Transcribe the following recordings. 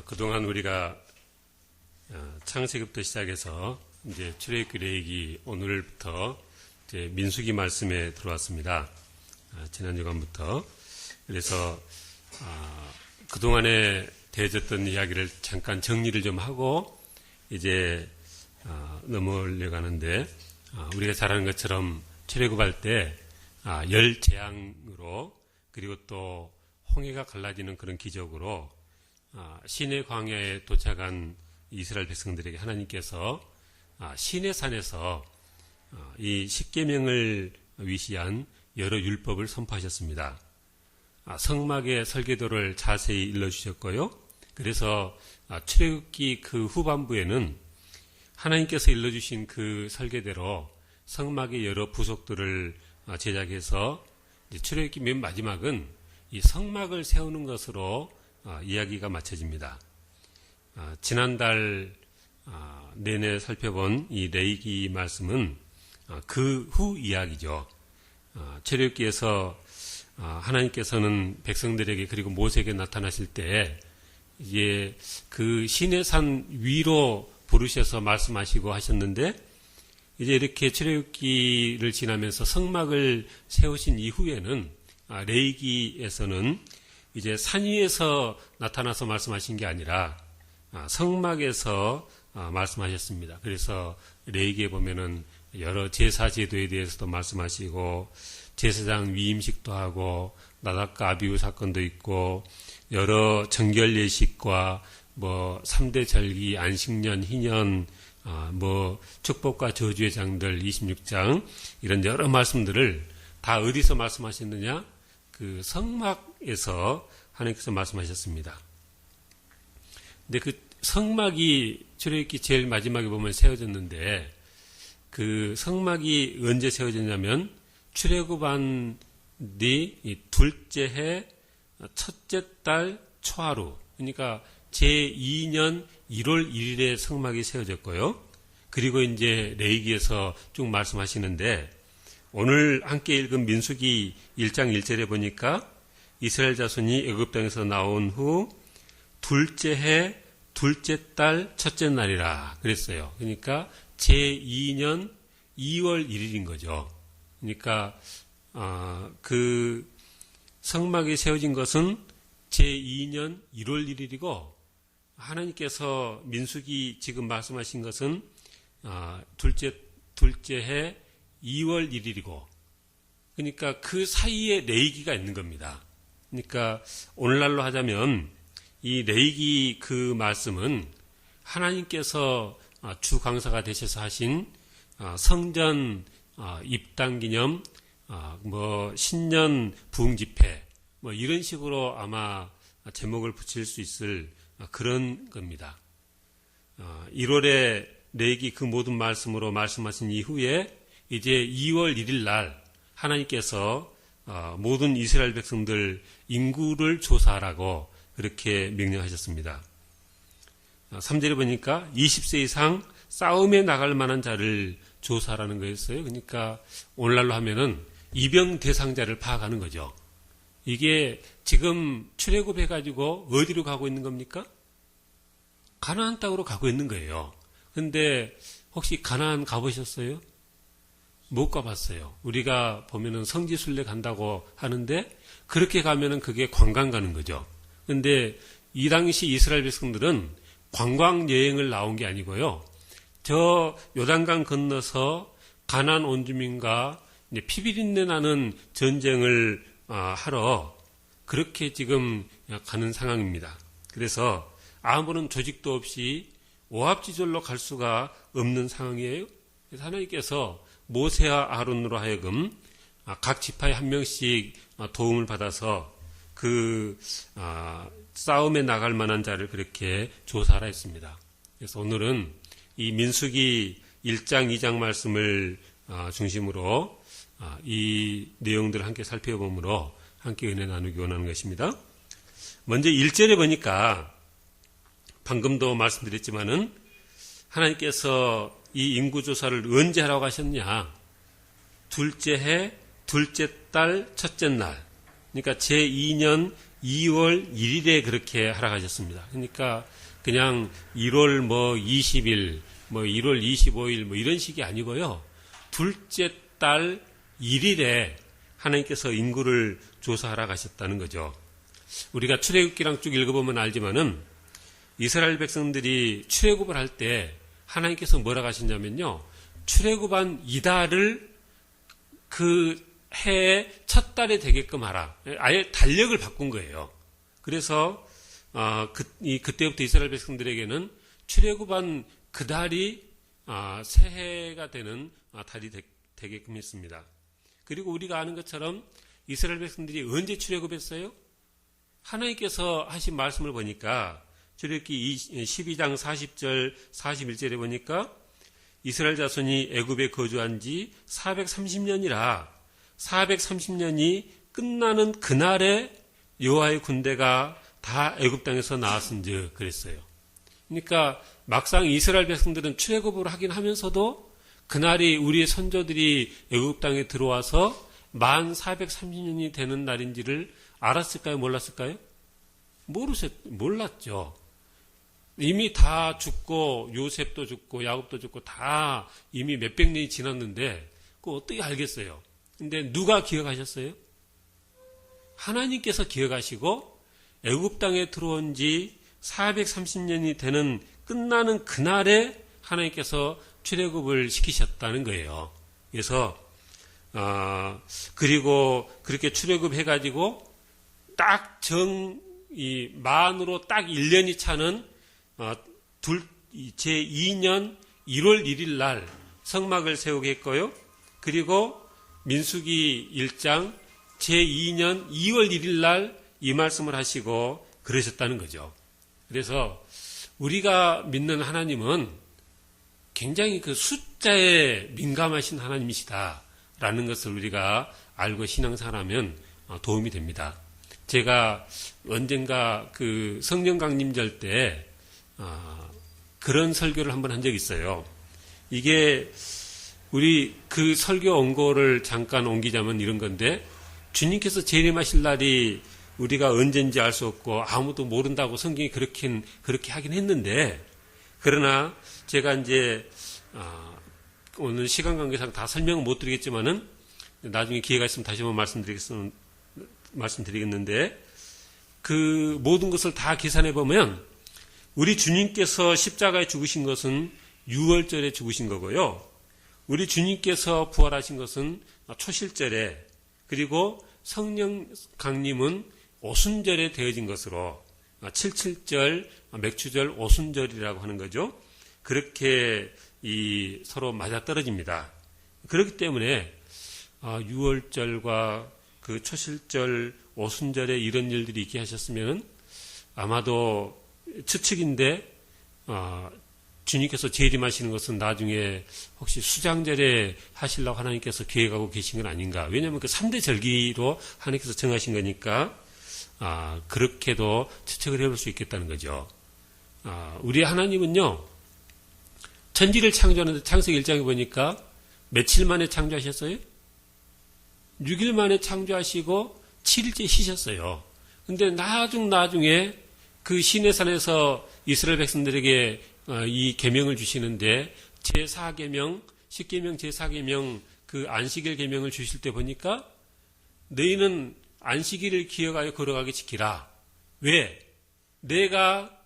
그동안 우리가 창세기부터 시작해서 이제 출애굽기 레위기 오늘부터 이제 민수기 말씀에 들어왔습니다. 지난 주간부터. 그래서 그동안에 되어졌던 이야기를 잠깐 정리를 좀 하고 이제 넘어오려고 하는데, 우리가 잘 아는 것처럼 출애굽할 때 열 재앙으로, 그리고 또 홍해가 갈라지는 그런 기적으로 시내 광야에 도착한 이스라엘 백성들에게 하나님께서 시내산에서 이 십계명을 위시한 여러 율법을 선포하셨습니다. 성막의 설계도를 자세히 일러주셨고요. 그래서 출애굽기 그 후반부에는 하나님께서 일러주신 그 설계대로 성막의 여러 부속들을 제작해서 출애굽기 맨 마지막은 이 성막을 세우는 것으로 이야기가 마쳐집니다. 지난달 내내 살펴본 이 레위기 말씀은 그 후 이야기죠. 출애굽기에서 하나님께서는 백성들에게 그리고 모세에게 나타나실 때 이제 그 시내산 위로 부르셔서 말씀하시고 하셨는데, 이제 이렇게 출애굽기를 지나면서 성막을 세우신 이후에는 레위기에서는 이제 산 위에서 나타나서 말씀하신 게 아니라 성막에서 말씀하셨습니다. 그래서 레위기에 보면은 여러 제사 제도에 대해서도 말씀하시고 제사장 위임식도 하고 나답과 아비후 사건도 있고 여러 정결 예식과 뭐 3대 절기, 안식년, 희년, 축복과 저주의 장들 26장 이런 여러 말씀들을 다 어디서 말씀하셨느냐? 그 성막에서 하나님께서 말씀하셨습니다. 근데 그 성막이 출애굽기 제일 마지막에 보면 세워졌는데, 그 성막이 언제 세워졌냐면 출애굽한 뒤 둘째 해 첫째 달 초하루, 그러니까 제2년 1월 1일에 성막이 세워졌고요. 그리고 이제 레위기에서 쭉 말씀하시는데, 오늘 함께 읽은 민수기 1장 1절에 보니까 이스라엘 자손이 애굽 땅에서 나온 후 둘째 해 둘째 달 첫째 날이라 그랬어요. 그러니까 제2년 2월 1일인 거죠. 그러니까 그 성막이 세워진 것은 제2년 1월 1일이고, 하나님께서 민수기 지금 말씀하신 것은 둘째 해 2월 1일이고, 그러니까 그 사이에 레위기가 있는 겁니다. 그러니까 오늘날로 하자면 이 레위기 그 말씀은 하나님께서 주 강사가 되셔서 하신 성전 입당 기념, 신년 부흥 집회, 이런 식으로 아마 제목을 붙일 수 있을 그런 겁니다. 1월에 레위기 그 모든 말씀으로 말씀하신 이후에 이제 2월 1일 날 하나님께서 모든 이스라엘 백성들 인구를 조사하라고 그렇게 명령하셨습니다. 3절에 보니까 20세 이상 싸움에 나갈 만한 자를 조사하라는 거였어요. 그러니까 오늘날로 하면은 입영 대상자를 파악하는 거죠. 이게 지금 출애굽해가지고 어디로 가고 있는 겁니까? 가나안 땅으로 가고 있는 거예요. 근데 혹시 가나안 가보셨어요? 못 가봤어요. 우리가 보면은 성지순례 간다고 하는데 그렇게 가면은 그게 관광 가는 거죠. 근데 이 당시 이스라엘 백성들은 관광 여행을 나온 게 아니고요. 저 요단강 건너서 가나안 온주민과 피비린내 나는 전쟁을 하러 그렇게 지금 가는 상황입니다. 그래서 아무런 조직도 없이 오합지졸로 갈 수가 없는 상황이에요. 그래서 하나님께서 모세와 아론으로 하여금 각 지파에 한 명씩 도움을 받아서 그 싸움에 나갈 만한 자를 그렇게 조사하라 했습니다. 그래서 오늘은 이 민수기 1장 2장 말씀을 중심으로 이 내용들을 함께 살펴보므로 함께 은혜 나누기 원하는 것입니다. 먼저 1절에 보니까 방금도 말씀드렸지만은 하나님께서 이 인구조사를 언제 하라고 하셨냐? 둘째 해, 둘째 달, 첫째 날. 그러니까 제2년 2월 1일에 그렇게 하락하셨습니다. 그러니까 그냥 1월 20일, 1월 25일 이런 식이 아니고요. 둘째 달 1일에 하나님께서 인구를 조사하러 가셨다는 거죠. 우리가 출애굽기랑 쭉 읽어보면 알지만은 이스라엘 백성들이 출애굽을 할 때 하나님께서 뭐라고 하셨냐면요. 출애굽한 이달을 그 해의 첫 달에 되게끔 하라. 아예 달력을 바꾼 거예요. 그래서 그때부터 이스라엘 백성들에게는 출애굽한 그 달이 새해가 되는 달이 되게끔 했습니다. 그리고 우리가 아는 것처럼 이스라엘 백성들이 언제 출애굽했어요? 하나님께서 하신 말씀을 보니까 출애굽기 12장 40절 41절에 보니까 이스라엘 자손이 애굽에 거주한 지 430년이라 430년이 끝나는 그날에 여호와의 군대가 다 애굽 땅에서 나왔은즉 그랬어요. 그러니까 막상 이스라엘 백성들은 출애굽을 하긴 하면서도 그날이 우리의 선조들이 애굽 땅에 들어와서 만 430년이 되는 날인지를 알았을까요? 몰랐을까요? 몰랐죠. 이미 다 죽고 요셉도 죽고 야곱도 죽고 다 이미 몇백 년이 지났는데 그거 어떻게 알겠어요? 근데 누가 기억하셨어요? 하나님께서 기억하시고 애굽 땅에 들어온 지 430년이 되는 끝나는 그날에 하나님께서 출애굽을 시키셨다는 거예요. 그래서 그리고 그렇게 출애굽해가지고 딱 이 만으로 딱 1년이 차는 제2년 1월 1일 날 성막을 세우게 했고요. 그리고 민수기 1장 제2년 2월 1일 날 이 말씀을 하시고 그러셨다는 거죠. 그래서 우리가 믿는 하나님은 굉장히 그 숫자에 민감하신 하나님이시다라는 것을 우리가 알고 신앙생활하면 도움이 됩니다. 제가 언젠가 그 성령 강림절 때 그런 설교를 한번 한 적이 있어요. 이게 우리 그 설교 원고를 잠깐 옮기자면 이런 건데 주님께서 재림하실 날이 우리가 언제인지 알 수 없고 아무도 모른다고 성경이 그렇게 하긴 했는데 그러나 제가 이제 오늘 시간 관계상 다 설명은 못 드리겠지만은 나중에 기회가 있으면 다시 한번 말씀드리겠는데 그 모든 것을 다 계산해 보면 우리 주님께서 십자가에 죽으신 것은 6월절에 죽으신 거고요. 우리 주님께서 부활하신 것은 초실절에 그리고 성령 강림은 오순절에 되어진 것으로 77절, 맥추절, 오순절이라고 하는 거죠. 그렇게 서로 맞아떨어집니다. 그렇기 때문에 6월절과 그 초실절, 오순절에 이런 일들이 있게 하셨으면 아마도 추측인데 주님께서 재림하시는 것은 나중에 혹시 수장절에 하시려고 하나님께서 계획하고 계신 건 아닌가. 왜냐하면 그 3대 절기로 하나님께서 정하신 거니까 그렇게도 추측을 해볼 수 있겠다는 거죠. 우리 하나님은요. 천지를 창조하는데 창세기 1장에 보니까 며칠 만에 창조하셨어요? 6일 만에 창조하시고 7일째 쉬셨어요. 근데 나중에 그 시내산에서 이스라엘 백성들에게 이 계명을 주시는데 제4계명, 10계명, 제4계명 그 안식일 계명을 주실 때 보니까 너희는 안식일을 기억하여 걸어가게 지키라. 왜? 내가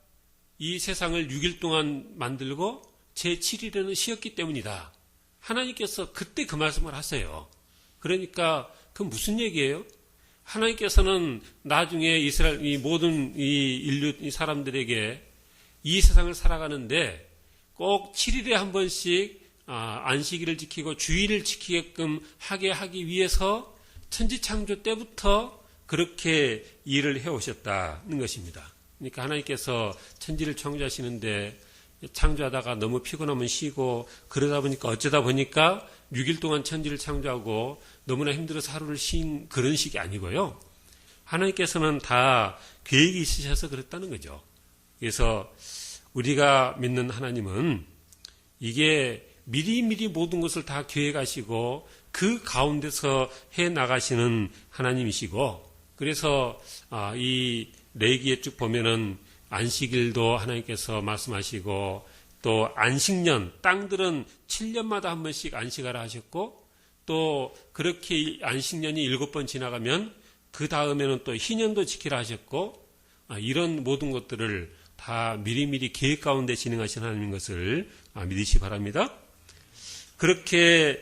이 세상을 6일 동안 만들고 제7일에는 쉬었기 때문이다. 하나님께서 그때 그 말씀을 하세요. 그러니까 그 무슨 얘기예요? 하나님께서는 나중에 이스라엘 이 모든 이 인류 이 사람들에게 이 세상을 살아가는데 꼭 7일에 한 번씩 안식일을 지키고 주일을 지키게끔 하기 위해서 천지창조 때부터 그렇게 일을 해오셨다는 것입니다. 그러니까 하나님께서 천지를 창조하시는데 창조하다가 너무 피곤하면 쉬고 그러다 보니까 어쩌다 보니까 6일 동안 천지를 창조하고 너무나 힘들어서 하루를 쉰 그런 식이 아니고요. 하나님께서는 다 계획이 있으셔서 그랬다는 거죠. 그래서 우리가 믿는 하나님은 이게 미리미리 모든 것을 다 계획하시고 그 가운데서 해 나가시는 하나님이시고 그래서 이 레위기에 쭉 보면은 안식일도 하나님께서 말씀하시고 또 안식년, 땅들은 7년마다 한 번씩 안식하라 하셨고 또 그렇게 안식년이 7번 지나가면 그 다음에는 또 희년도 지키라 하셨고 이런 모든 것들을 다 미리미리 계획 가운데 진행하신 하나님인 것을 믿으시기 바랍니다. 그렇게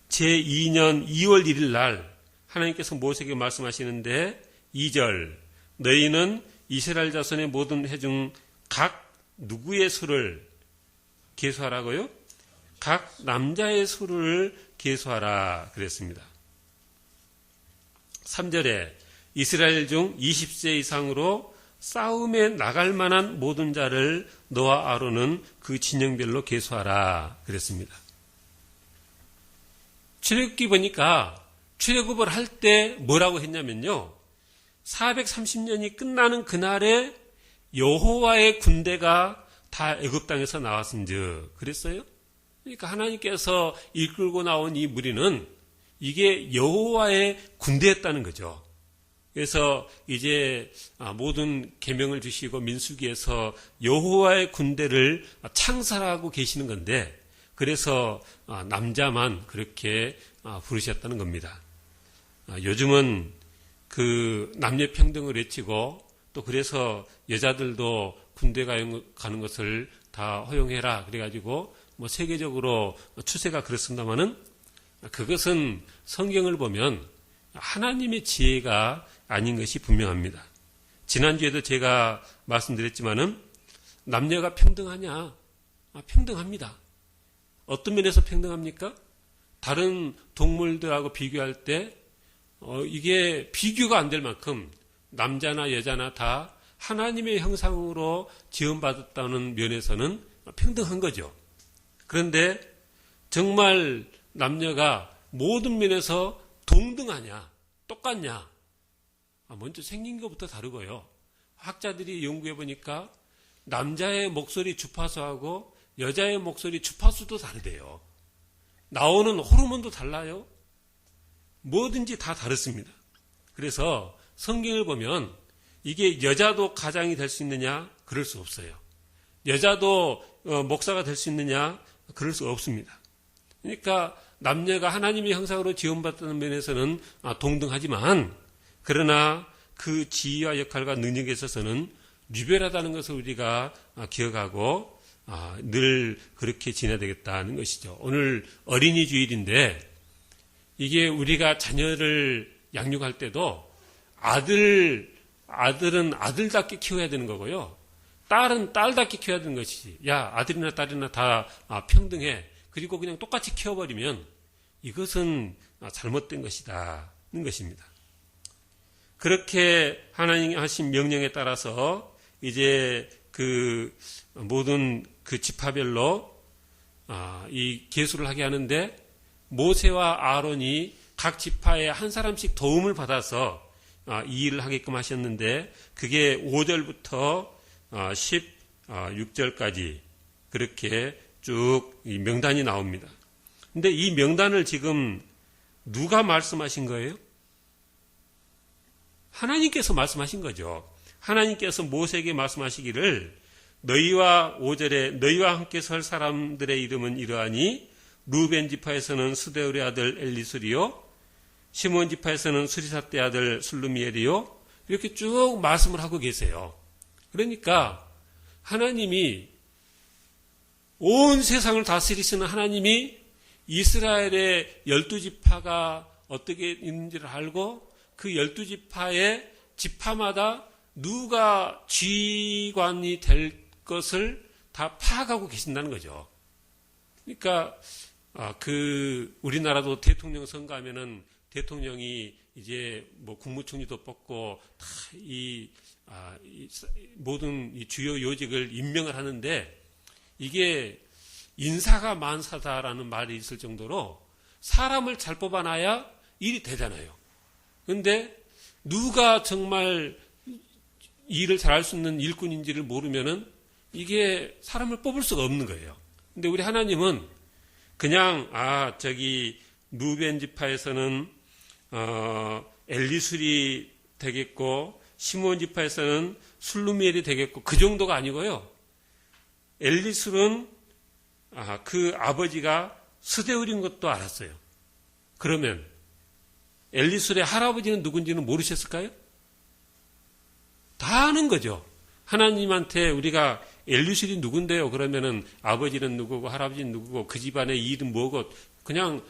제2년 2월 1일 날 하나님께서 모세에게 말씀하시는데 2절 너희는 이스라엘 자손의 모든 해 중 각 누구의 수를 계수하라고요? 각 남자의 수를 계수하라 그랬습니다. 3절에 이스라엘 중 20세 이상으로 싸움에 나갈 만한 모든 자를 너와 아론은 그 진영별로 계수하라 그랬습니다. 출애굽기 보니까 출애굽을 할 때 뭐라고 했냐면요. 430년이 끝나는 그날에 여호와의 군대가 다 애굽 땅에서 나왔은즉 그랬어요. 그러니까 하나님께서 이끌고 나온 이 무리는 이게 여호와의 군대였다는 거죠. 그래서 이제 모든 계명을 주시고 민수기에서 여호와의 군대를 창설하고 계시는 건데 그래서 남자만 그렇게 부르셨다는 겁니다. 요즘은 그 남녀 평등을 외치고 또 그래서 여자들도 군대 가는 것을 다 허용해라 그래가지고 뭐 세계적으로 추세가 그렇습니다만은 그것은 성경을 보면 하나님의 지혜가 아닌 것이 분명합니다. 지난주에도 제가 말씀드렸지만은 남녀가 평등하냐? 평등합니다. 어떤 면에서 평등합니까? 다른 동물들하고 비교할 때 이게 비교가 안 될 만큼 남자나 여자나 다 하나님의 형상으로 지음받았다는 면에서는 평등한 거죠. 그런데 정말 남녀가 모든 면에서 동등하냐, 똑같냐? 먼저 생긴 것부터 다르고요. 학자들이 연구해 보니까 남자의 목소리 주파수하고 여자의 목소리 주파수도 다르대요. 나오는 호르몬도 달라요. 뭐든지 다 다릅니다. 그래서 성경을 보면 이게 여자도 가장이 될 수 있느냐? 그럴 수 없어요. 여자도 목사가 될 수 있느냐? 그럴 수 없습니다. 그러니까 남녀가 하나님의 형상으로 지음받는 면에서는 동등하지만 그러나 그 지위와 역할과 능력에 있어서는 유별하다는 것을 우리가 기억하고 늘 그렇게 지내야 되겠다는 것이죠. 오늘 어린이 주일인데 이게 우리가 자녀를 양육할 때도 아들은 아들답게 키워야 되는 거고요. 딸은 딸답게 키워야 되는 것이지. 야, 아들이나 딸이나 다 평등해. 그리고 그냥 똑같이 키워버리면 이것은 잘못된 것이다는 것입니다. 그렇게 하나님 하신 명령에 따라서 이제 그 모든 그 지파별로 이 계수를 하게 하는데 모세와 아론이 각 지파에 한 사람씩 도움을 받아서 이 일을 하게끔 하셨는데 그게 5절부터 16절까지 그렇게 쭉 이 명단이 나옵니다. 근데 이 명단을 지금 누가 말씀하신 거예요? 하나님께서 말씀하신 거죠. 하나님께서 모세에게 말씀하시기를 너희와 5절에 너희와 함께 설 사람들의 이름은 이러하니 루벤 지파에서는 스데울의 아들 엘리술이요 시몬 지파에서는 수리사떼 아들 술루미엘이요 이렇게 쭉 말씀을 하고 계세요. 그러니까 하나님이 온 세상을 다스리시는 하나님이 이스라엘의 12지파가 어떻게 있는지를 알고 그 12지파의 지파마다 누가 지휘관이 될 것을 다 파악하고 계신다는 거죠. 그러니까 그 우리나라도 대통령 선거하면은 대통령이 이제 뭐 국무총리도 뽑고 다 이 모든 이 주요 요직을 임명을 하는데 이게 인사가 만사다라는 말이 있을 정도로 사람을 잘 뽑아놔야 일이 되잖아요. 그런데 누가 정말 일을 잘할 수 있는 일꾼인지를 모르면은 이게 사람을 뽑을 수가 없는 거예요. 근데 우리 하나님은 그냥 저기 루벤 지파에서는 엘리술이 되겠고 시므온 지파에서는 술루미엘이 되겠고 그 정도가 아니고요. 엘리술은 그 아버지가 스데울인 것도 알았어요. 그러면 엘리술의 할아버지는 누군지는 모르셨을까요? 다 아는 거죠. 하나님한테 우리가 엘리술이 누군데요? 그러면은 아버지는 누구고 할아버지는 누구고 그 집안의 이름 뭐고 그냥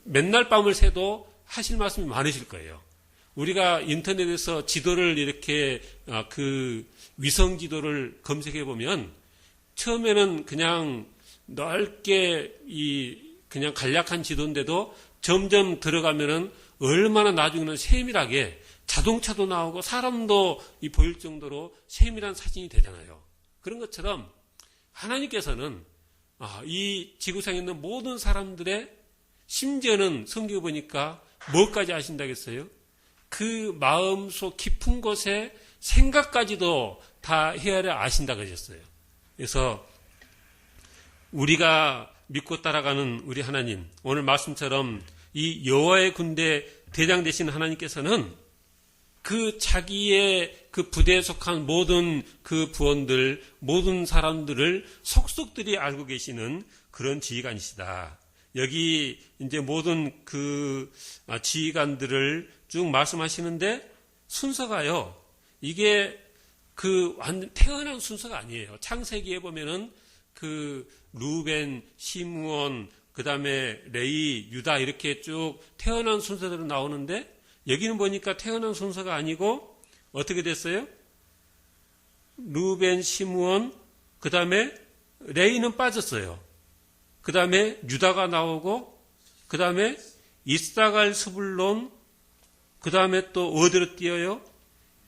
맨날 밤을 새도 하실 말씀이 많으실 거예요. 우리가 인터넷에서 지도를 이렇게 그 위성 지도를 검색해 보면 처음에는 그냥 넓게 그냥 간략한 지도인데도 점점 들어가면은 얼마나 나중에는 세밀하게 자동차도 나오고 사람도 보일 정도로 세밀한 사진이 되잖아요. 그런 것처럼 하나님께서는 이 지구상에 있는 모든 사람들의 심지어는 성경에 보니까 뭐까지 아신다겠어요? 그 마음속 깊은 곳에 생각까지도 다 헤아려 아신다 그러셨어요. 그래서 우리가 믿고 따라가는 우리 하나님, 오늘 말씀처럼 이 여호와의 군대 대장 되신 하나님께서는 그 자기의 그 부대에 속한 모든 그 부원들, 모든 사람들을 속속들이 알고 계시는 그런 지휘관이시다. 여기 이제 모든 그 지휘관들을 쭉 말씀하시는데 순서가요. 이게 그 완전 태어난 순서가 아니에요. 창세기에 보면은 그 루벤, 시므온, 그 다음에 레위, 유다 이렇게 쭉 태어난 순서대로 나오는데 여기는 보니까 태어난 순서가 아니고 어떻게 됐어요? 루벤, 시므온, 그 다음에 레위는 빠졌어요. 그 다음에 유다가 나오고 그 다음에 이사갈, 스불론, 그 다음에 또 어디로 뛰어요?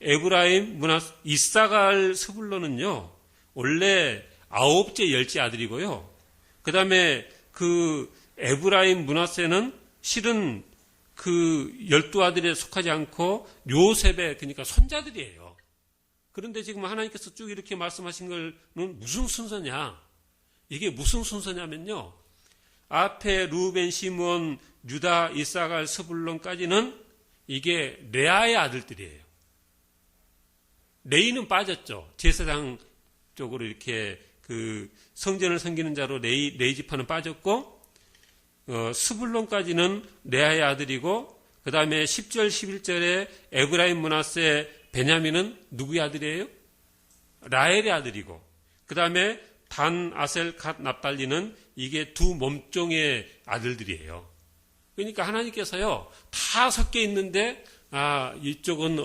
에브라임, 이사갈, 스불론은요 원래 9째 10째 아들이고요. 그 다음에 그 에브라임, 므낫세는 실은 그 12아들에 속하지 않고 요셉의 그러니까 손자들이에요. 그런데 지금 하나님께서 쭉 이렇게 말씀하신 거는 무슨 순서냐? 이게 무슨 순서냐면요. 앞에 루벤, 시므온, 유다, 이사갈, 스불론까지는 이게 레아의 아들들이에요. 레이는 빠졌죠. 제사장 쪽으로 이렇게 그 성전을 섬기는 자로 레이 지파는 빠졌고 스불론까지는 레아의 아들이고 그 다음에 10절 11절에 에브라임, 므낫세, 베냐민은 누구의 아들이에요? 라헬의 아들이고 그 다음에 단, 아셀, 갓, 납달리는 이게 두 몸종의 아들들이에요. 그러니까 하나님께서요 다 섞여 있는데 이쪽은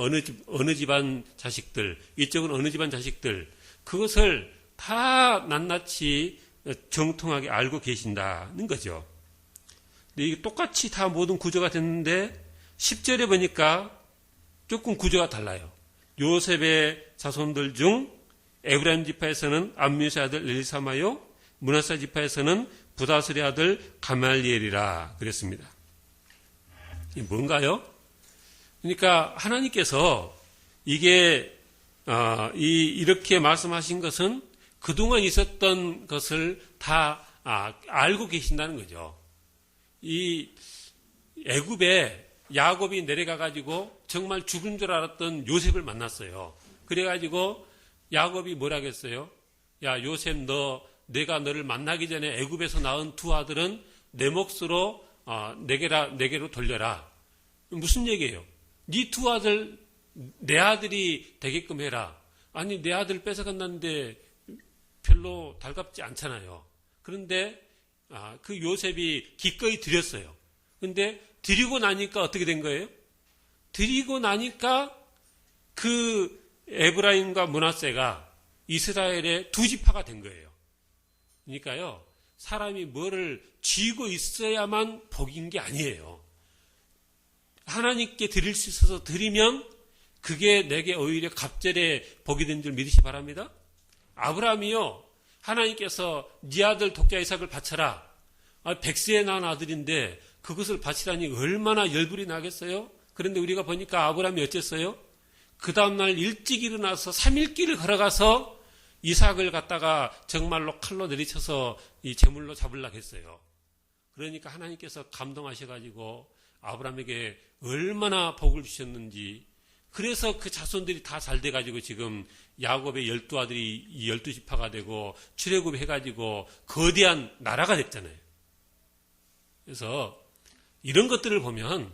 어느 집안 자식들, 이쪽은 어느 집안 자식들 그것을 다 낱낱이 정통하게 알고 계신다는 거죠. 근데 이게 똑같이 다 모든 구조가 됐는데 10절에 보니까 조금 구조가 달라요. 요셉의 자손들 중 에브라임 지파에서는 암미스의 아들 엘리사마요, 므낫세 지파에서는 부다스의 아들 가말리엘이라 그랬습니다. 이게 뭔가요? 그러니까 하나님께서 이게 이렇게 말씀하신 것은 그동안 있었던 것을 다 알고 계신다는 거죠. 이 애굽에 야곱이 내려가 가지고 정말 죽은 줄 알았던 요셉을 만났어요. 그래 가지고 야곱이 뭐라고 했어요? 야 요셉 내가 너를 만나기 전에 애굽에서 낳은 두 아들은 내 몫으로 내게로 돌려라. 무슨 얘기예요? 네 두 아들 내 아들이 되게끔 해라. 아니 내 아들 뺏어갔는데 별로 달갑지 않잖아요. 그런데 그 요셉이 기꺼이 드렸어요. 근데 드리고 나니까 어떻게 된 거예요? 드리고 나니까 그 에브라임과 므낫세가 이스라엘의 두 지파가 된 거예요. 그러니까요, 사람이 뭐를 쥐고 있어야만 복인 게 아니에요. 하나님께 드릴 수 있어서 드리면 그게 내게 오히려 갑절의 복이 된 줄 믿으시 바랍니다. 아브라함이요, 하나님께서 네 아들 독자 이삭을 바쳐라. 100세에 낳은 아들인데 그것을 바치라니 얼마나 열불이 나겠어요? 그런데 우리가 보니까 아브라함이 어쨌어요? 그 다음날 일찍 일어나서 3일길을 걸어가서 이삭을 갖다가 정말로 칼로 내리쳐서 이 제물로 잡으려고 했어요. 그러니까 하나님께서 감동하셔가지고 아브라함에게 얼마나 복을 주셨는지 그래서 그 자손들이 다 잘 돼가지고 지금 야곱의 12아들이 12지파가 되고 출애굽해가지고 거대한 나라가 됐잖아요. 그래서 이런 것들을 보면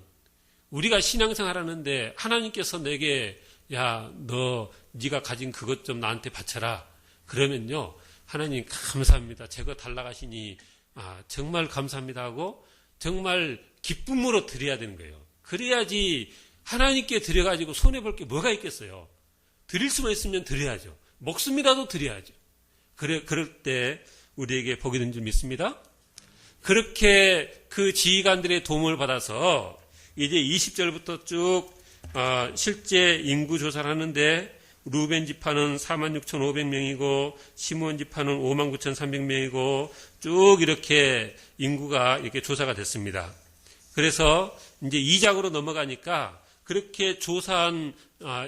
우리가 신앙생활 하는데 하나님께서 내게 네가 가진 그것 좀 나한테 바쳐라. 그러면요, 하나님 감사합니다. 제거 달라가시니 정말 감사합니다 하고 정말 기쁨으로 드려야 되는 거예요. 그래야지 하나님께 드려가지고 손해볼 게 뭐가 있겠어요. 드릴 수만 있으면 드려야죠. 목숨이라도 드려야죠. 그럴 때 우리에게 복이 된 줄 믿습니다. 그렇게 그 지휘관들의 도움을 받아서 이제 20절부터 쭉 실제 인구 조사를 하는데 루벤 지파는 46,500명이고 시므온 지파는 59,300명이고 쭉 이렇게 인구가 이렇게 조사가 됐습니다. 그래서 이제 2장으로 넘어가니까 그렇게 조사한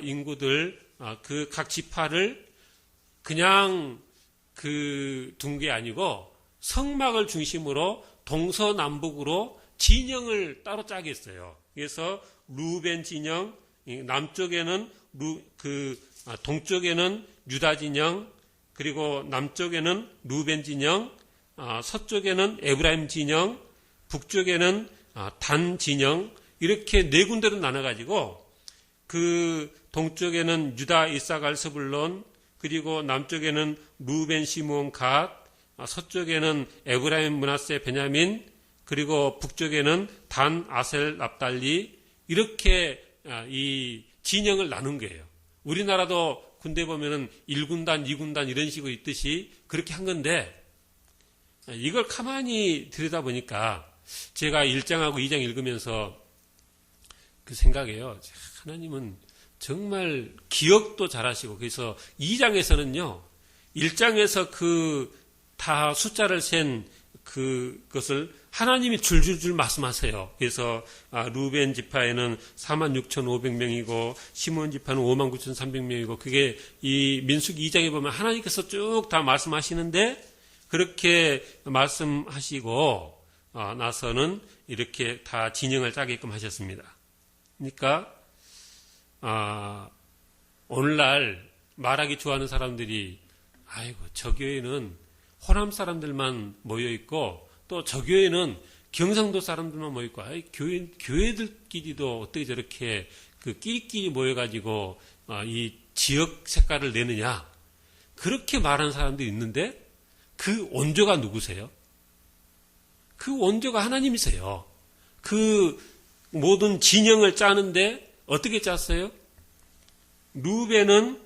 인구들 그 각 지파를 그냥 둔 게 아니고 성막을 중심으로 동서남북으로 진영을 따로 짜게 했어요. 그래서 루벤 진영, 남쪽에는 동쪽에는 유다 진영, 그리고 남쪽에는 루벤 진영, 서쪽에는 에브라임 진영, 북쪽에는 단 진영, 이렇게 네 군데로 나눠가지고 그 동쪽에는 유다, 이사갈, 스불론, 그리고 남쪽에는 루벤, 시므온, 갓, 서쪽에는 에브라임, 므낫세, 베냐민, 그리고 북쪽에는 단, 아셀, 납달리, 이렇게 이 진영을 나눈 거예요. 우리나라도 군대 보면은 1군단, 2군단 이런 식으로 있듯이 그렇게 한 건데, 이걸 가만히 들여다보니까 제가 1장하고 2장 읽으면서 그 생각이에요. 하나님은 정말 기억도 잘하시고, 그래서 2장에서는요, 1장에서 다 숫자를 센 그것을 하나님이 줄줄줄 말씀하세요. 그래서 루벤 지파에는 46,500명이고 시므온 지파는 59,300명이고 그게 이 민수기 2장에 보면 하나님께서 쭉 다 말씀하시는데 그렇게 말씀하시고 나서는 이렇게 다 진영을 짜게끔 하셨습니다. 그러니까 오늘날 말하기 좋아하는 사람들이 아이고 저 교회는 호남 사람들만 모여 있고 또 저 교회는 경상도 사람들만 모여 있고 교회들끼리도 어떻게 저렇게 그 끼리끼리 모여가지고 이 지역 색깔을 내느냐 그렇게 말하는 사람들이 있는데 그 원조가 누구세요? 그 원조가 하나님이세요. 그 모든 진영을 짜는데 어떻게 짰어요? 루벤은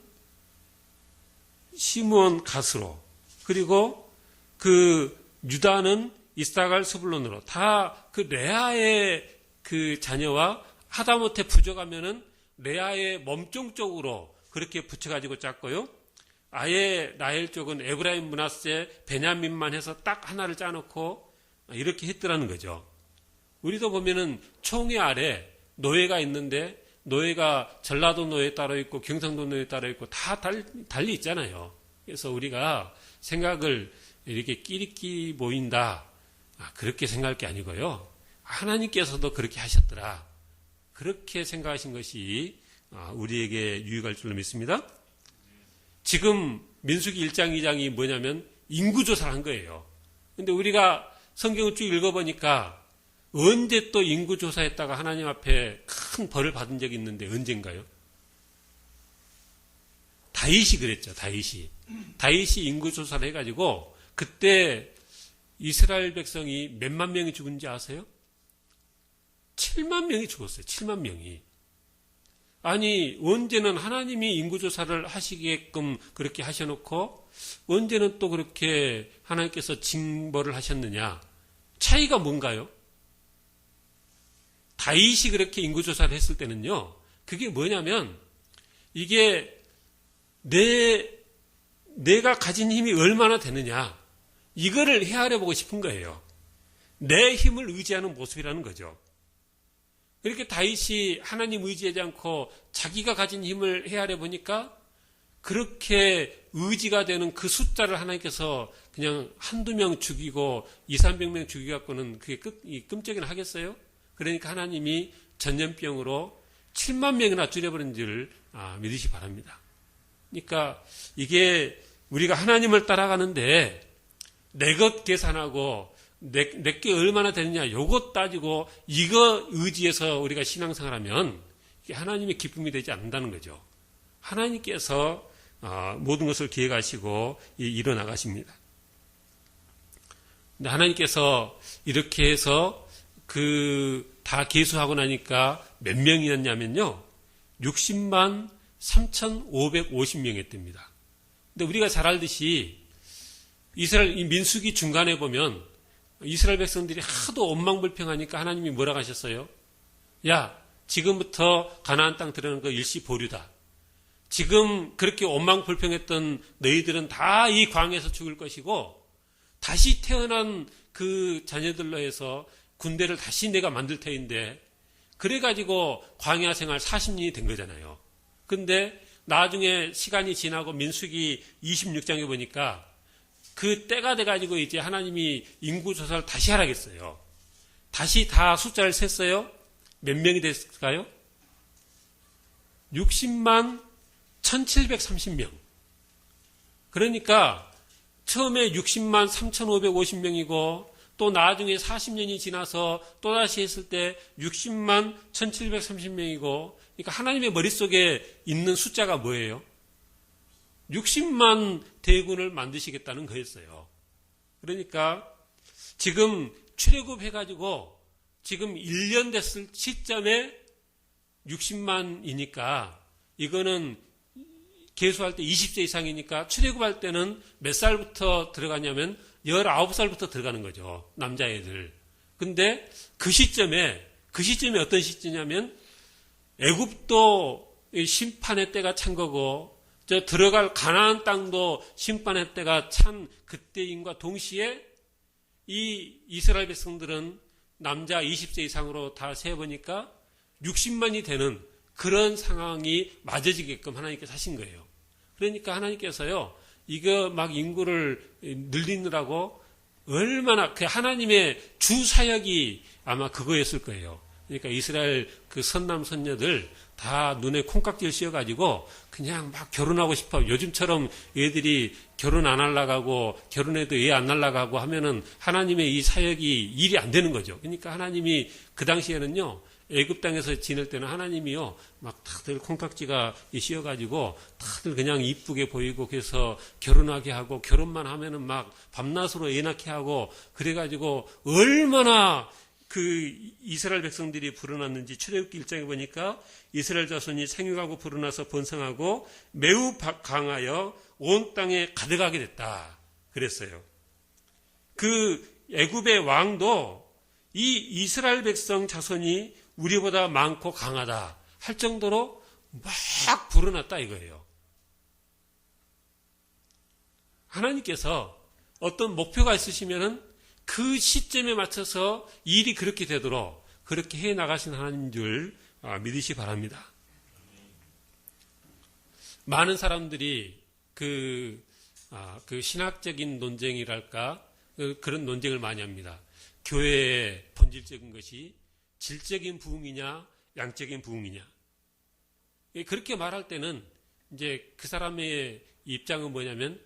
시므온 갓으로 그리고 그 유다는 이사갈 스불론으로 다 그 레아의 그 자녀와 하다못해 부족하면은 레아의 몸종 쪽으로 그렇게 붙여가지고 짰고요. 아예 라헬 쪽은 에브라임, 므낫세, 베냐민만 해서 딱 하나를 짜놓고 이렇게 했더라는 거죠. 우리도 보면은 총회 아래 노예가 있는데 노예가 전라도 노예 따로 있고 경상도 노예 따로 있고 다 달리 있잖아요. 그래서 우리가 생각을 이렇게 끼리끼리 모인다 그렇게 생각할 게 아니고요. 하나님께서도 그렇게 하셨더라. 그렇게 생각하신 것이 우리에게 유익할 줄로 믿습니다. 지금 민수기 1장 2장이 뭐냐면 인구조사를 한 거예요. 근데 우리가 성경을 쭉 읽어보니까 언제 또 인구조사했다가 하나님 앞에 큰 벌을 받은 적이 있는데 언젠가요? 다윗이 그랬죠. 다윗이 인구조사를 해가지고 그때 이스라엘 백성이 몇만 명이 죽은지 아세요? 7만 명이 죽었어요. 7만 명이. 아니 언제는 하나님이 인구조사를 하시게끔 그렇게 하셔놓고 언제는 또 그렇게 하나님께서 징벌을 하셨느냐. 차이가 뭔가요? 다윗이 그렇게 인구조사를 했을 때는요. 그게 뭐냐면 이게 내가 가진 힘이 얼마나 되느냐. 이거를 헤아려 보고 싶은 거예요. 내 힘을 의지하는 모습이라는 거죠. 그렇게 다윗이 하나님 의지하지 않고 자기가 가진 힘을 헤아려 보니까 그렇게 의지가 되는 그 숫자를 하나님께서 그냥 한두 명 죽이고 200~300명 죽이갖고는 그게 끔찍이나 하겠어요? 그러니까 하나님이 전염병으로 7만 명이나 줄여버린 줄 믿으시 기 바랍니다. 그러니까 이게 우리가 하나님을 따라가는데 내 것 계산하고 내게 얼마나 되느냐 요것 따지고 이거 의지해서 우리가 신앙생활하면 이게 하나님의 기쁨이 되지 않는다는 거죠. 하나님께서 모든 것을 기획하시고 이뤄나가십니다. 근데 하나님께서 이렇게 해서 다 계수하고 나니까 몇 명이었냐면요. 60만 3,550명이었답니다. 근데 우리가 잘 알듯이 이스라엘 이 민수기 중간에 보면 이스라엘 백성들이 하도 원망불평하니까 하나님이 뭐라고 하셨어요? 야, 지금부터 가나안 땅 들어가는 거 일시 보류다. 지금 그렇게 원망불평했던 너희들은 다 이 광야에서 죽을 것이고 다시 태어난 그 자녀들로 해서 군대를 다시 내가 만들 터인데 그래가지고 광야 생활 40년이 된 거잖아요. 근데 나중에 시간이 지나고 민수기 26장에 보니까 그 때가 돼가지고 이제 하나님이 인구조사를 다시 하라겠어요. 다시 다 숫자를 셌어요. 몇 명이 됐을까요? 60만 1730명. 그러니까 처음에 60만 3550명이고 또 나중에 40년이 지나서 또다시 했을 때 60만 1730명이고 그러니까 하나님의 머릿속에 있는 숫자가 뭐예요? 60만 대군을 만드시겠다는 거였어요. 그러니까 지금 출애굽해가지고 지금 1년 됐을 시점에 60만이니까 이거는 계수할 때 20세 이상이니까 출애굽할 때는 몇 살부터 들어가냐면 19살부터 들어가는 거죠. 남자애들. 근데 그 시점에 어떤 시점이냐면 애굽도 심판의 때가 찬 거고 저 들어갈 가나안 땅도 심판의 때가 찬 그때인과 동시에 이 이스라엘 백성들은 남자 20세 이상으로 다 세어보니까 60만이 되는 그런 상황이 맞아지게끔 하나님께서 하신 거예요. 그러니까 하나님께서요, 이거 막 인구를 늘리느라고 얼마나 그 하나님의 주 사역이 아마 그거였을 거예요. 그러니까 이스라엘 그 선남 선녀들 다 눈에 콩깍지를 씌워가지고 그냥 막 결혼하고 싶어. 요즘처럼 애들이 결혼 안 하려고 하고 결혼해도 애 안 하려고 하고 하면은 하나님의 이 사역이 일이 안 되는 거죠. 그러니까 하나님이 그 당시에는요, 애굽 땅에서 지낼 때는 하나님이요, 막 다들 콩깍지가 씌어가지고 다들 그냥 이쁘게 보이고 그래서 결혼하게 하고 결혼만 하면은 막 밤낮으로 애 낳게 하고 그래가지고 얼마나 그 이스라엘 백성들이 불어났는지 출애굽기 1장에 보니까 이스라엘 자손이 생육하고 불어나서 번성하고 매우 강하여 온 땅에 가득하게 됐다. 그랬어요. 그 애굽의 왕도 이 이스라엘 백성 자손이 우리보다 많고 강하다 할 정도로 막 불어났다 이거예요. 하나님께서 어떤 목표가 있으시면은 그 시점에 맞춰서 일이 그렇게 되도록 그렇게 해 나가신 하나님인 줄 믿으시기 바랍니다. 많은 사람들이 그 신학적인 논쟁이랄까 그런 논쟁을 많이 합니다. 교회의 본질적인 것이 질적인 부흥이냐 양적인 부흥이냐. 그렇게 말할 때는 이제 그 사람의 입장은 뭐냐면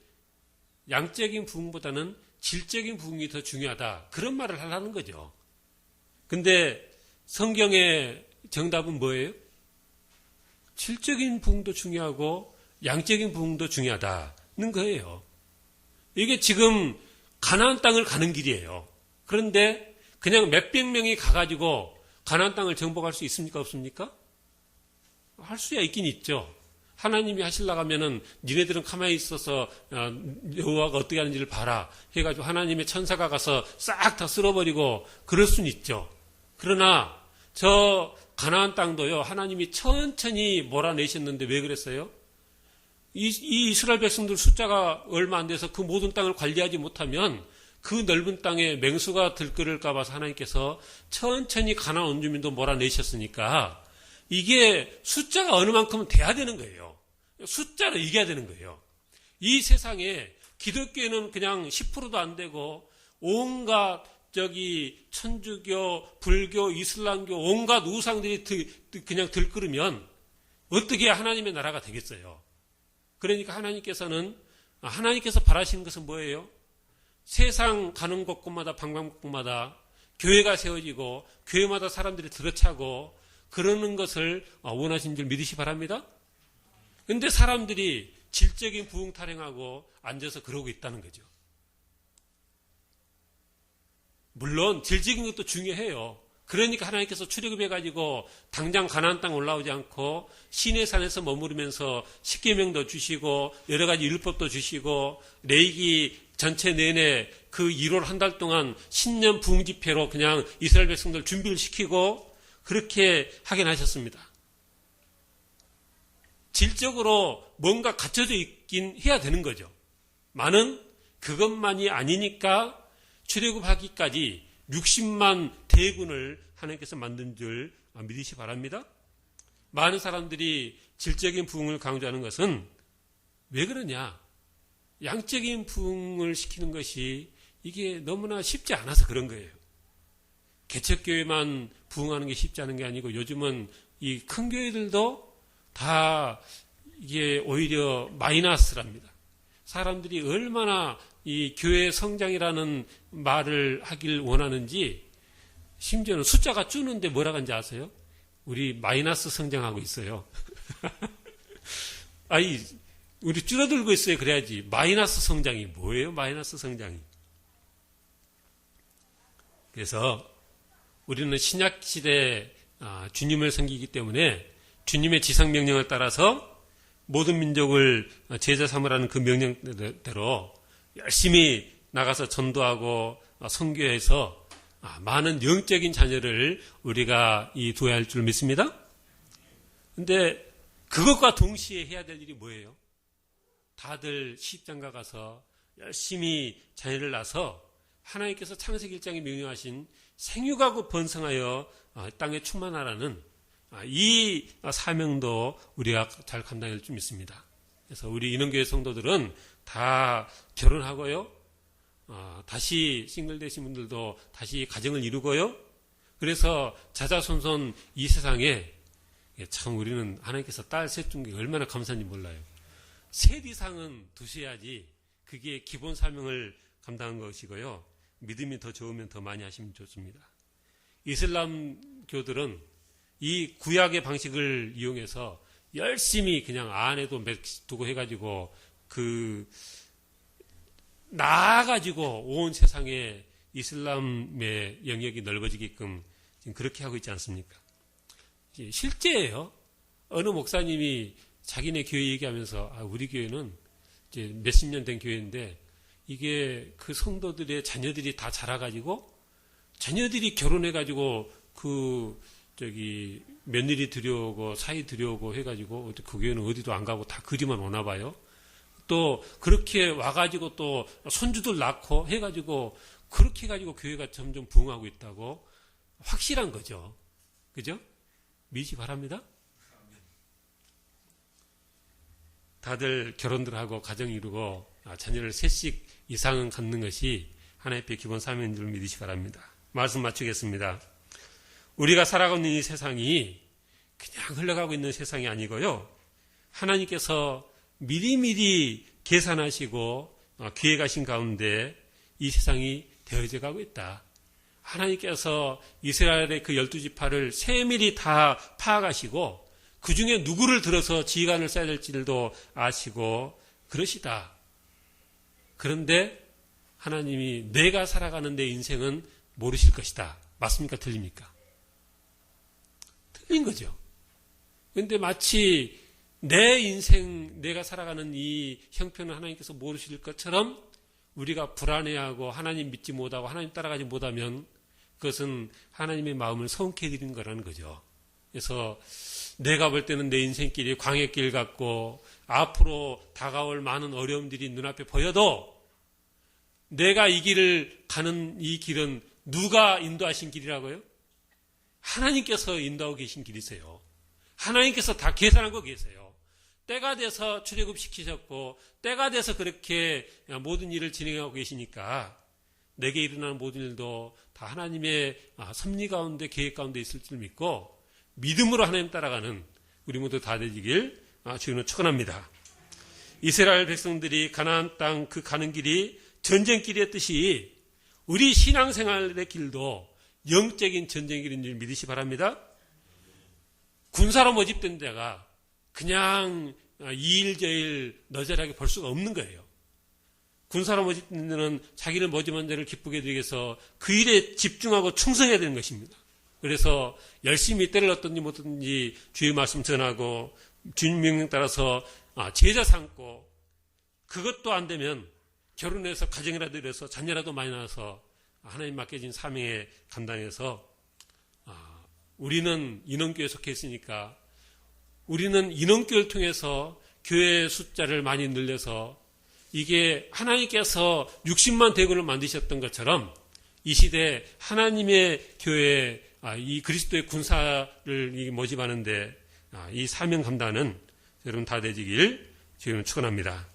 양적인 부흥보다는 질적인 부흥이 더 중요하다. 그런 말을 하려는 거죠. 근데 성경의 정답은 뭐예요? 질적인 부흥도 중요하고 양적인 부흥도 중요하다는 거예요. 이게 지금 가나안 땅을 가는 길이에요. 그런데 그냥 몇백 명이 가가지고 가나안 땅을 정복할 수 있습니까? 없습니까? 할 수야 있긴 있죠. 하나님이 하시려고 하면은 니네들은 가만히 있어서 여호와가 어떻게 하는지를 봐라 해가지고 하나님의 천사가 가서 싹 다 쓸어버리고 그럴 수는 있죠. 그러나 저 가나안 땅도요, 하나님이 천천히 몰아내셨는데 왜 그랬어요? 이 이스라엘 백성들 숫자가 얼마 안 돼서 그 모든 땅을 관리하지 못하면 그 넓은 땅에 맹수가 들끓을까 봐서 하나님께서 천천히 가나안 원주민도 몰아내셨으니까 이게 숫자가 어느 만큼은 돼야 되는 거예요. 숫자로 이겨야 되는 거예요. 이 세상에 기독교는 그냥 10%도 안 되고 온갖 천주교, 불교, 이슬람교 온갖 우상들이 그냥 들끓으면 어떻게 하나님의 나라가 되겠어요? 그러니까 하나님께서 바라시는 것은 뭐예요? 세상 가는 곳곳마다 방방곡곡마다 교회가 세워지고 교회마다 사람들이 들어차고 그러는 것을 원하신 줄 믿으시 바랍니다. 그런데 사람들이 질적인 부흥 타령하고 앉아서 그러고 있다는 거죠. 물론 질적인 것도 중요해요. 그러니까 하나님께서 출애굽해가지고 당장 가나안 땅 올라오지 않고 시내산에서 머무르면서 십계명도 주시고 여러 가지 율법도 주시고 레위기 전체 내내 그 1월 한 달 동안 신년 부흥 집회로 그냥 이스라엘 백성들 준비를 시키고 그렇게 하긴 하셨습니다. 질적으로 뭔가 갖춰져 있긴 해야 되는 거죠. 많은 그것만이 아니니까 출애굽하기까지 60만 대군을 하나님께서 만든 줄 믿으시 바랍니다. 많은 사람들이 질적인 부흥을 강조하는 것은 왜 그러냐? 양적인 부흥을 시키는 것이 이게 너무나 쉽지 않아서 그런 거예요. 개척교회만 부흥하는 게 쉽지 않은 게 아니고 요즘은 이 큰 교회들도 다 이게 오히려 마이너스랍니다. 사람들이 얼마나 이 교회 성장이라는 말을 하길 원하는지 심지어는 숫자가 줄는데 뭐라고 하는지 아세요? 우리 마이너스 성장하고 있어요. 아니, 우리 줄어들고 있어요. 그래야지. 마이너스 성장이 뭐예요? 마이너스 성장이. 그래서 우리는 신약시대 주님을 섬기기 때문에 주님의 지상명령을 따라서 모든 민족을 제자 삼으라는 그 명령대로 열심히 나가서 전도하고 선교해서 많은 영적인 자녀를 우리가 두어야 할 줄 믿습니다. 그런데 그것과 동시에 해야 될 일이 뭐예요? 다들 시집장가 가서 열심히 자녀를 낳아서 하나님께서 창세기 1장에 명령하신 생육하고 번성하여 땅에 충만하라는 이 사명도 우리가 잘 감당할 줄 믿습니다. 그래서 우리 인원교회 성도들은 다 결혼하고요. 다시 싱글 되신 분들도 다시 가정을 이루고요. 그래서 자자손손 이 세상에 참 우리는 하나님께서 딸 셋 준 게 얼마나 감사한지 몰라요. 셋 이상은 두셔야지 그게 기본 사명을 감당한 것이고요. 믿음이 더 좋으면 더 많이 하시면 좋습니다. 이슬람교들은 이 구약의 방식을 이용해서 열심히 그냥 안에도 두고 해가지고 나아가지고 온 세상에 이슬람의 영역이 넓어지게끔 지금 그렇게 하고 있지 않습니까? 실제예요. 어느 목사님이 자기네 교회 얘기하면서 우리 교회는 이제 몇십 년 된 교회인데 이게 그 성도들의 자녀들이 다 자라가지고 자녀들이 결혼해가지고 며느리 들여오고 사이 들여오고 해가지고 그 교회는 어디도 안 가고 다 그리만 오나 봐요. 또 그렇게 와가지고 또 손주들 낳고 해가지고 그렇게 해가지고 교회가 점점 부흥하고 있다고 확실한 거죠. 그죠? 믿으시 바랍니다. 다들 결혼들 하고 가정 이루고 자녀를 셋씩 이상은 갖는 것이 하나님의 기본 사명인 줄 믿으시 바랍니다. 말씀 마치겠습니다. 우리가 살아가고 있는 이 세상이 그냥 흘러가고 있는 세상이 아니고요. 하나님께서 미리미리 계산하시고 기획하신 가운데 이 세상이 되어져 가고 있다. 하나님께서 이스라엘의 그 12지파를 세밀히 다 파악하시고 그 중에 누구를 들어서 지휘관을 써야 될지도 아시고 그러시다. 그런데 하나님이 내가 살아가는 내 인생은 모르실 것이다. 맞습니까? 틀립니까? 틀린 거죠. 그런데 마치 내 인생, 내가 살아가는 이 형편을 하나님께서 모르실 것처럼 우리가 불안해하고 하나님 믿지 못하고 하나님 따라가지 못하면 그것은 하나님의 마음을 서운케 해드리는 거라는 거죠. 그래서 내가 볼 때는 내 인생길이 광야길 같고 앞으로 다가올 많은 어려움들이 눈앞에 보여도 내가 이 길을 가는 이 길은 누가 인도하신 길이라고요? 하나님께서 인도하고 계신 길이세요. 하나님께서 다 계산하고 계세요. 때가 돼서 출애굽시키셨고 때가 돼서 그렇게 모든 일을 진행하고 계시니까 내게 일어나는 모든 일도 다 하나님의 섭리 가운데 계획 가운데 있을 줄 믿고 믿음으로 하나님 따라가는 우리 모두 다 되시길 주님은 축원합니다. 이스라엘 백성들이 가나안 땅 그 가는 길이 전쟁길이었듯이 우리 신앙생활의 길도 영적인 전쟁길인 줄 믿으시 바랍니다. 군사로 모집된 자가 그냥 이일저일 너절하게 볼 수가 없는 거예요. 군사로 모집된 자는 자기를 모집한 자를 기쁘게 하기 위해서 그 일에 집중하고 충성해야 되는 것입니다. 그래서 열심히 때를 얻든지 못든지 주의 말씀 전하고 주님 명령 따라서 제자 삼고 그것도 안 되면 결혼해서 가정이라도 이래서 자녀라도 많이 낳아서 하나님 맡겨진 사명에 감당해서 우리는 인원교회에 속해 있으니까 우리는 인원교회를 통해서 교회 숫자를 많이 늘려서 이게 하나님께서 60만 대군을 만드셨던 것처럼 이 시대에 하나님의 교회 이 그리스도의 군사를 모집하는데 이 사명 감당은 여러분 다 되시길 주님은 축원합니다.